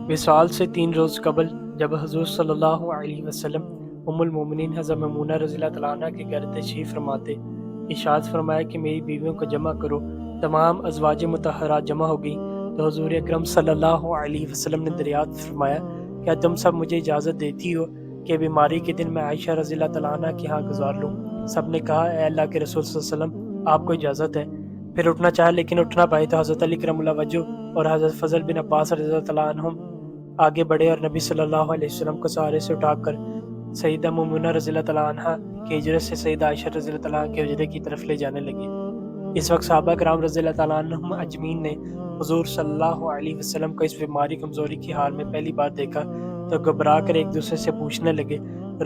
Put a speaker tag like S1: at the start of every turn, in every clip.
S1: وصال سے 3 روز قبل جب حضور صلی اللہ علیہ وسلم ام المومنین حضرت میمونہ رضی اللہ تعالیٰ عنہ کے گھر تشریف فرماتے، ارشاد فرمایا کہ میری بیویوں کو جمع کرو۔ تمام ازواج مطہرات جمع ہو گئیں تو حضور اکرم صلی اللہ علیہ وسلم نے دریافت فرمایا، کیا تم سب مجھے اجازت دیتی ہو کہ بیماری کے دن میں عائشہ رضی اللہ تعالیٰ عنہ کے ہاں گزار لوں؟ سب نے کہا، اے اللہ کے رسول صلی اللہ علیہ وسلم، آپ کو اجازت ہے۔ پھر اٹھنا چاہا لیکن اٹھنا پائے تو حضرت علی کرم اللہ وجہ اور حضرت فضل بن عباس رضی اللہ تعالیٰ عنہم آگے بڑھے اور نبی صلی اللہ علیہ وسلم کو سہارے سے اٹھا کر سیدہ مومنہ رضی اللہ تعالیٰ عنہ کے حجرے سے سیدہ عائشہ رضی اللہ تعالیٰ عنہ کے حجرے کی طرف لے جانے لگے۔ اس وقت صحابہ کرام رضی اللہ تعالیٰ عنہم اجمعین نے حضور صلی اللہ علیہ وسلم کو اس بیماری کمزوری کی حال میں پہلی بار دیکھا تو گھبرا کر ایک دوسرے سے پوچھنے لگے،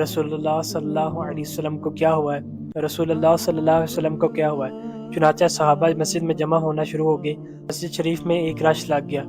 S1: رسول اللہ صلی اللہ علیہ وسلم کو کیا ہوا ہے؟ رسول اللہ صلی اللہ علیہ وسلم کو کیا ہوا ہے؟ چنانچہ صحابہ مسجد میں جمع ہونا شروع ہو گئے۔ مسجد شریف میں ایک رش لگ گیا۔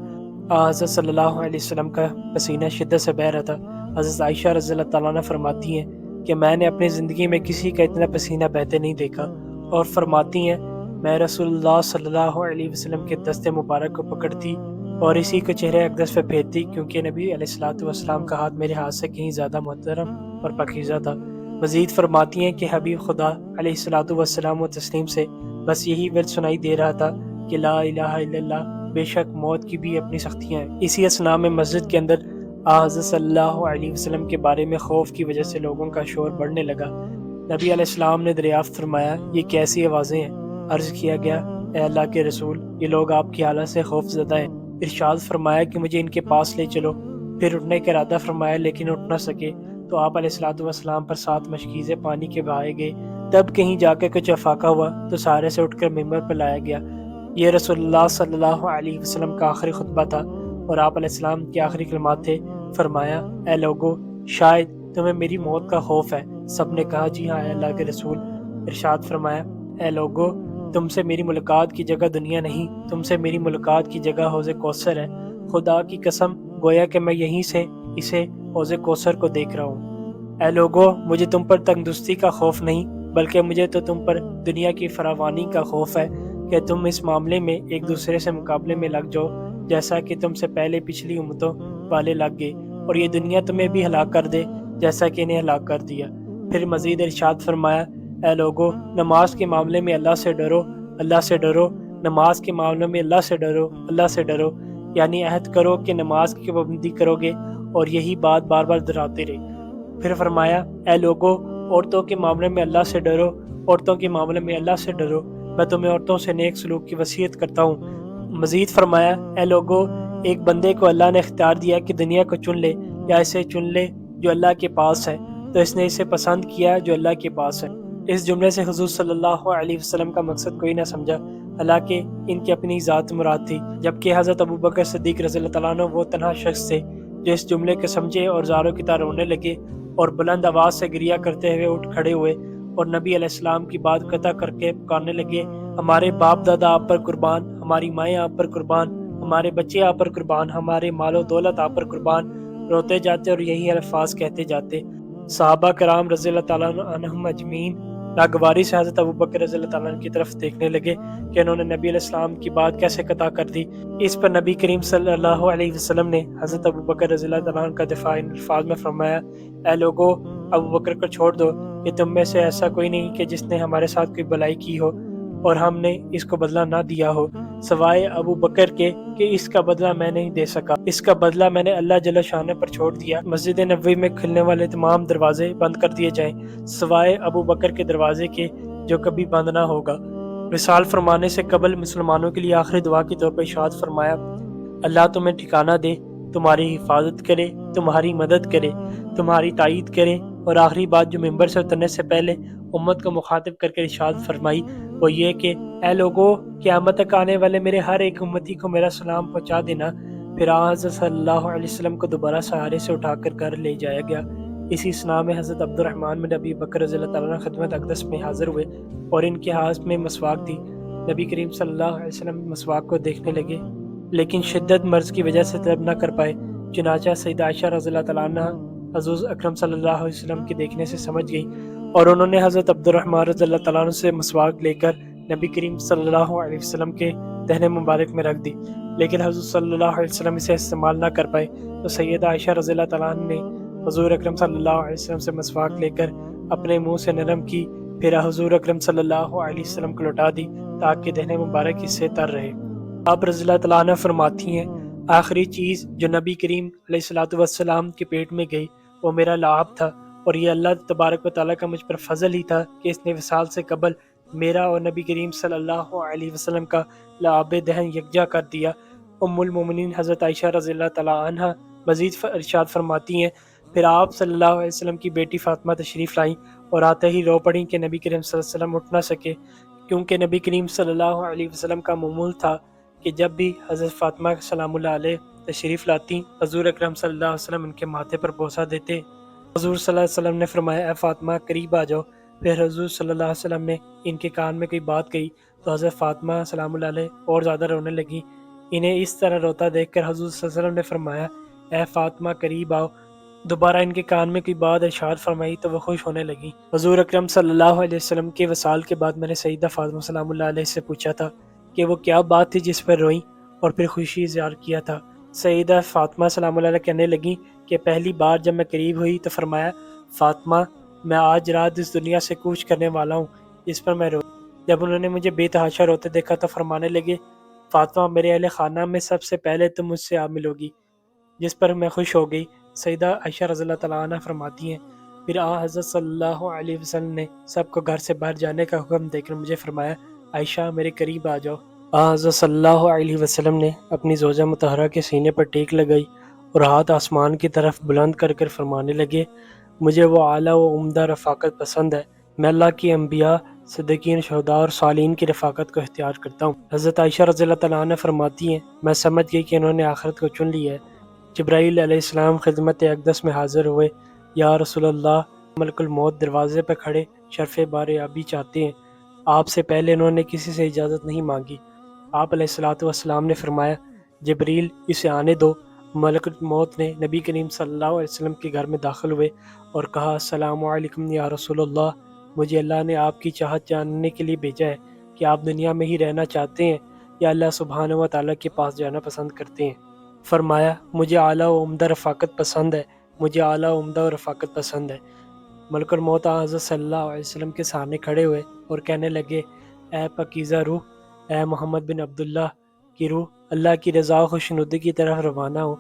S1: حضرت صلی اللہ علیہ وسلم کا پسینہ شدت سے بہہ رہا تھا۔ حضرت عائشہ رضی اللہ تعالیٰ عنہ فرماتی ہیں کہ میں نے اپنی زندگی میں کسی کا اتنا پسینہ بہتے نہیں دیکھا، اور فرماتی ہیں میں رسول اللہ صلی اللہ علیہ وسلم کے دست مبارک کو پکڑتی اور اسی کو چہرے اقدس پہ پھیرتی، کیونکہ نبی علیہ الصلوۃ والسلام کا ہاتھ میرے ہاتھ سے کہیں زیادہ محترم اور پاکیزہ تھا۔ مزید فرماتی ہیں کہ حبیب خدا علیہ الصلوۃ والسلام و تسلیم سے بس یہی ورد سنائی دے رہا تھا کہ لا الہ الا اللہ، بے شک موت کی بھی اپنی سختیاں ہیں۔ اسی اثناء میں مسجد کے اندر حضرت صلی اللہ علیہ وسلم کے بارے میں خوف کی وجہ سے لوگوں کا شور بڑھنے لگا۔ نبی علیہ السلام نے دریافت فرمایا، یہ کیسی آوازیں ہیں؟ عرض کیا گیا، اے اللہ کے رسول، یہ لوگ آپ کی حالت سے خوف زدہ ہیں۔ ارشاد فرمایا کہ مجھے ان کے پاس لے چلو۔ پھر اٹھنے کا ارادہ فرمایا لیکن اٹھ نہ سکے تو آپ علیہ الصلوۃ والسلام پر 7 مشکیزیں پانی کے بہائے گئے۔ تب کہیں جا کے کچھ افاقہ ہوا تو سارے سے اٹھ کر ممبر پر لایا گیا۔ یہ رسول اللہ صلی اللہ علیہ وسلم کا آخری خطبہ تھا اور آپ علیہ السلام کے آخری کلمات تھے۔ فرمایا، اے لوگو، شاید تمہیں میری موت کا خوف ہے۔ سب نے کہا، جی ہاں اے اللہ کے رسول۔ ارشاد فرمایا، اے لوگو، تم سے میری ملاقات کی جگہ دنیا نہیں، تم سے میری ملاقات کی جگہ حوض کوثر ہے۔ خدا کی قسم، گویا کہ میں یہیں سے اسے حوض کوثر کو دیکھ رہا ہوں۔ اے لوگو، مجھے تم پر تنگدستی کا خوف نہیں، بلکہ مجھے تو تم پر دنیا کی فراوانی کا خوف ہے کہ تم اس معاملے میں ایک دوسرے سے مقابلے میں لگ جاؤ، جیسا کہ تم سے پہلے پچھلی امتوں والے لگ گئے، اور یہ دنیا تمہیں بھی ہلاک کر دے جیسا کہ انہیں ہلاک کر دیا۔ پھر مزید ارشاد فرمایا، اے لوگو، نماز کے معاملے میں اللہ سے ڈرو، اللہ سے ڈرو، نماز کے معاملے میں اللہ سے ڈرو، اللہ سے ڈرو، یعنی عہد کرو کہ نماز کی پابندی کرو گے، اور یہی بات بار بار دہراتے رہے۔ پھر فرمایا، اے لوگو، عورتوں کے معاملے میں اللہ سے ڈرو، عورتوں کے معاملے میں اللہ سے ڈرو، میں تمہیں عورتوں سے نیک سلوک کی وصیت کرتا ہوں۔ مزید فرمایا، اے لوگو، ایک بندے کو اللہ نے اختیار دیا کہ دنیا کو چن لے یا اسے چن لے جو اللہ کے پاس ہے، تو اس نے اسے پسند کیا جو اللہ کے پاس ہے۔ اس جملے سے حضور صلی اللہ علیہ وسلم کا مقصد کوئی نہ سمجھا، حالانکہ ان کی اپنی ذات مراد تھی، جبکہ حضرت ابوبکر صدیق رضی اللہ تعالیٰ عنہ وہ تنہا شخص تھے جو اس جملے کو سمجھے اور زاروں کی طرح رونے لگے اور بلند آواز سے گریہ کرتے ہوئے اٹھ کھڑے ہوئے اور نبی علیہ السلام کی بات قطع کر کے پکارنے لگے، ہمارے باپ دادا آپ پر قربان، ہماری مائیں آپ پر قربان، ہمارے بچے آپ پر قربان، ہمارے مال و دولت آپ پر قربان۔ روتے جاتے اور یہی الفاظ کہتے جاتے۔ صحابہ کرام رضی اللہ تعالیٰ عنہم اجمعین ناگواری سے حضرت ابوبکر رضی اللہ تعالیٰ عنہ کی طرف دیکھنے لگے کہ انہوں نے نبی علیہ السلام کی بات کیسے قطع کر دی۔ اس پر نبی کریم صلی اللہ علیہ وسلم نے حضرت ابوبکر رضی اللہ تعالیٰ عنہ کا دفاع ان الفاظ میں فرمایا، اے لوگو، ابوبکر کو چھوڑ دو، کہ تم میں سے ایسا کوئی نہیں کہ جس نے ہمارے ساتھ کوئی بلائی کی ہو اور ہم نے اس کو بدلہ نہ دیا ہو، سوائے ابو بکر کے کہ اس کا بدلہ میں نہیں دے سکا، اس کا بدلہ میں نے اللہ جل شانہ پر چھوڑ دیا۔ مسجد نبوی میں کھلنے والے تمام دروازے بند کر دیے جائیں سوائے ابو بکر کے دروازے کے جو کبھی بند نہ ہوگا۔ وصال فرمانے سے قبل مسلمانوں کے لیے آخری دعا کے طور پر ارشاد فرمایا، اللہ تمہیں ٹھکانہ دے، تمہاری حفاظت کرے، تمہاری مدد کرے، تمہاری تائید کرے۔ اور آخری بات جو ممبر سے اترنے سے پہلے امت کو مخاطب کر کے ارشاد فرمائی وہ یہ کہ اے لوگو، قیامت تک آنے والے میرے ہر ایک امتی کو میرا سلام پہنچا دینا۔ پھر حضرت صلی اللہ علیہ وسلم کو دوبارہ سہارے سے اٹھا کر گھر لے جایا گیا۔ اسی اثناء میں حضرت عبد الرحمن بن ابی بکر رضی اللہ تعالیٰ عنہ خدمت اقدس میں حاضر ہوئے اور ان کے ہاتھ میں مسواک تھی۔ نبی کریم صلی اللہ علیہ وسلم مسواک کو دیکھنے لگے لیکن شدت مرض کی وجہ سے طلب نہ کر پائے، چنانچہ سیدہ عائشہ رضی اللہ تعالیٰ عنہ حضور اکرم صلی اللہ علیہ وسلم کے دیکھنے سے سمجھ گئی اور انہوں نے حضرت عبد الرحمن رضی اللہ تعالیٰ عنہ سے مسواک لے کر نبی کریم صلی اللہ علیہ وسلم کے دہنے مبارک میں رکھ دی۔ لیکن حضور صلی اللہ علیہ وسلم اسے استعمال نہ کر پائے تو سیدہ عائشہ رضی اللہ تعالیٰ عنہ نے حضور اکرم صلی اللہ علیہ وسلم سے مسواک لے کر اپنے منہ سے نرم کی، پھر حضور اکرم صلی اللہ علیہ وسلم کو لوٹا دی تاکہ دہن مبارک اس سے تر رہے۔ آپ رضی اللہ تعالیٰ عنہ فرماتی ہیں، آخری چیز جو نبی کریم علیہ الصلوۃ والسلام کے پیٹ میں گئی وہ میرا لعاب تھا، اور یہ اللہ تبارک و تعالیٰ کا مجھ پر فضل ہی تھا کہ اس نے وصال سے قبل میرا اور نبی کریم صلی اللہ علیہ وسلم کا لعاب دہن یکجا کر دیا۔ ام المومنین حضرت عائشہ رضی اللہ تعالیٰ عنہ مزید ارشاد فرماتی ہیں، پھر آپ صلی اللہ علیہ وسلم کی بیٹی فاطمہ تشریف لائیں اور آتے ہی رو پڑیں کہ نبی کریم صلی اللہ علیہ وسلم اٹھ نہ سکے، کیونکہ نبی کریم صلی اللہ علیہ وسلم کا معمول تھا کہ جب بھی حضرت فاطمہ سلام اللہ علیہ تشریف لاتی، حضور اکرم صلی اللہ علیہ وسلم ان کے ماتھے پر بوسہ دیتے۔ حضور صلی اللہ علیہ وسلم نے فرمایا، اے فاطمہ قریب آ جاؤ۔ پھر حضور صلی اللہ علیہ وسلم نے ان کے کان میں کوئی بات کہی تو حضرت فاطمہ سلام اللہ علیہ اور زیادہ رونے لگی۔ انہیں اس طرح روتا دیکھ کر حضور صلی اللہ علیہ وسلم نے فرمایا، اے فاطمہ قریب آؤ۔ دوبارہ ان کے کان میں کوئی بات ارشاد فرمائی تو وہ خوش ہونے لگی۔ حضور اکرم صلی اللہ علیہ وسلم کے وصال کے بعد میں نے سیدہ فاطمہ سلام اللہ علیہ سے پوچھا تھا کہ وہ کیا بات تھی جس پر روئیں اور پھر خوشی اظہار کیا تھا۔ سیدہ فاطمہ سلام اللہ علیہ کہنے لگیں کہ پہلی بار جب میں قریب ہوئی تو فرمایا، فاطمہ میں آج رات اس دنیا سے کوچ کرنے والا ہوں، اس پر میں روئی۔ جب انہوں نے مجھے بے تحاشا روتے دیکھا تو فرمانے لگے، فاطمہ میرے اہل خانہ میں سب سے پہلے تم مجھ سے آپ ملو گی، جس پر میں خوش ہو گئی۔ سیدہ عائشہ رضی اللہ تعالیٰ عنہ فرماتی ہیں، پھر حضرت صلی اللہ علیہ وسلم نے سب کو گھر سے باہر جانے کا حکم دے کر مجھے فرمایا، عائشہ میرے قریب آ جاؤ۔ حضرت صلی اللہ علیہ وسلم نے اپنی زوجہ مطہرہ کے سینے پر ٹیک لگائی اور ہاتھ آسمان کی طرف بلند کر کر فرمانے لگے، مجھے وہ اعلیٰ و عمدہ رفاقت پسند ہے، میں اللہ کی انبیاء، صدیقین، شہداء اور صالحین کی رفاقت کو اختیار کرتا ہوں۔ حضرت عائشہ رضی اللہ تعالیٰ عنہ فرماتی ہیں، میں سمجھ گئی کہ انہوں نے آخرت کو چن لیا ہے۔ جبرائیل علیہ السلام خدمت اقدس میں حاضر ہوئے، یا رسول اللہ، ملک الموت دروازے پہ کھڑے شرف بارآبی چاہتے ہیں۔ آپ سے پہلے انہوں نے کسی سے اجازت نہیں مانگی۔ آپ علیہ الصلوۃ والسلام نے فرمایا، جبریل اسے آنے دو۔ ملک الموت نے نبی کریم صلی اللہ علیہ وسلم کے گھر میں داخل ہوئے اور کہا، السلام علیکم یا رسول اللہ، مجھے اللہ نے آپ کی چاہت جاننے کے لیے بھیجا ہے کہ آپ دنیا میں ہی رہنا چاہتے ہیں یا اللہ سبحانہ و تعالیٰ کے پاس جانا پسند کرتے ہیں۔ فرمایا، مجھے اعلیٰ و عمدہ رفاقت پسند ہے، مجھے اعلیٰ و عمدہ رفاقت پسند ہے۔ ملک الموت حضرت صلی اللہ علیہ وسلم کے سامنے کھڑے ہوئے اور کہنے لگے، اے پاکیزہ روح، اے محمد بن عبداللہ کی روح، اللہ کی رضا و خوشنودی کی طرف روانہ ہوں،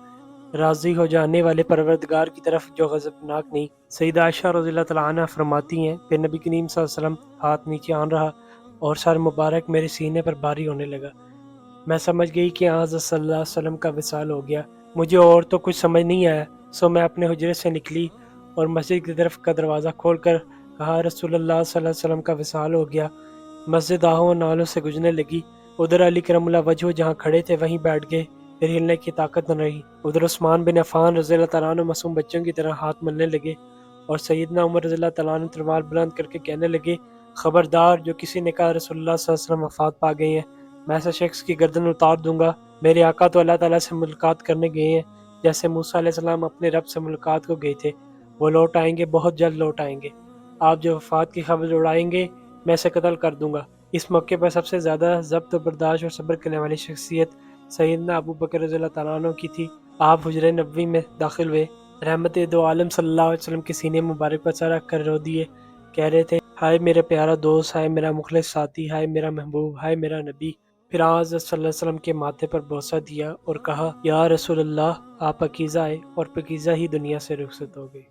S1: راضی ہو جانے والے پروردگار کی طرف جو غضبناک نہیں۔ سیدہ عائشہ رضی اللہ تعالیٰ عنہ فرماتی ہیں، پھر نبی کریم صلی اللہ علیہ وسلم ہاتھ نیچے آن رہا اور سر مبارک میرے سینے پر بھاری ہونے لگا۔ میں سمجھ گئی کہ حضرت صلی اللہ علیہ وسلم کا وصال ہو گیا۔ مجھے اور تو کچھ سمجھ نہیں آیا، سو میں اپنے حجرے سے نکلی اور مسجد کی طرف کا دروازہ کھول کر کہا، رسول اللہ صلی اللہ علیہ وسلم کا وصال ہو گیا۔ مسجد آہوں نالوں سے گزرنے لگی۔ ادھر علی کرم اللہ وجہ جہاں کھڑے تھے وہیں بیٹھ گئے، پھر ہلنے کی طاقت نہ رہی۔ ادھر عثمان بن عفان رضی اللہ تعالیٰ عنہ معصوم بچوں کی طرح ہاتھ ملنے لگے اور سیدنا عمر رضی اللہ تعالیٰ عنہ تلوار بلند کر کے کہنے لگے، خبردار جو کسی نے کہا رسول اللہ صلی اللہ علیہ وسلم وفات پا گئے ہیں، میں ایسے شخص کی گردن اتار دوں گا۔ میرے آقا تو اللہ تعالیٰ سے ملاقات کرنے گئے ہیں، جیسے موسیٰ علیہ السلام اپنے رب سے ملاقات کو گئے تھے۔ وہ لوٹ آئیں گے، بہت جلد لوٹ آئیں گے۔ آپ جو وفات کی خبر اڑائیں گے، میں اسے قتل کر دوں گا۔ اس موقع پر سب سے زیادہ ضبط و برداشت اور صبر کرنے والی شخصیت سیدنا ابو بکر رضی اللہ تعالیٰ عنہ کی تھی۔ آپ حجرہ نبوی میں داخل ہوئے، رحمت دو عالم صلی اللہ علیہ وسلم کے سینے مبارک پر سر رکھ کر رو دیے، کہہ رہے تھے، ہائے میرا پیارا دوست، ہائے میرا مخلص ساتھی، ہائے میرا محبوب، ہائے میرا نبی۔ پھر حضرت صلی اللہ علیہ وسلم کے ماتھے پر بوسہ دیا اور کہا، یا رسول اللہ، آپ پاکیزہ آئے اور پاکیزہ ہی دنیا سے رخصت ہو گئے۔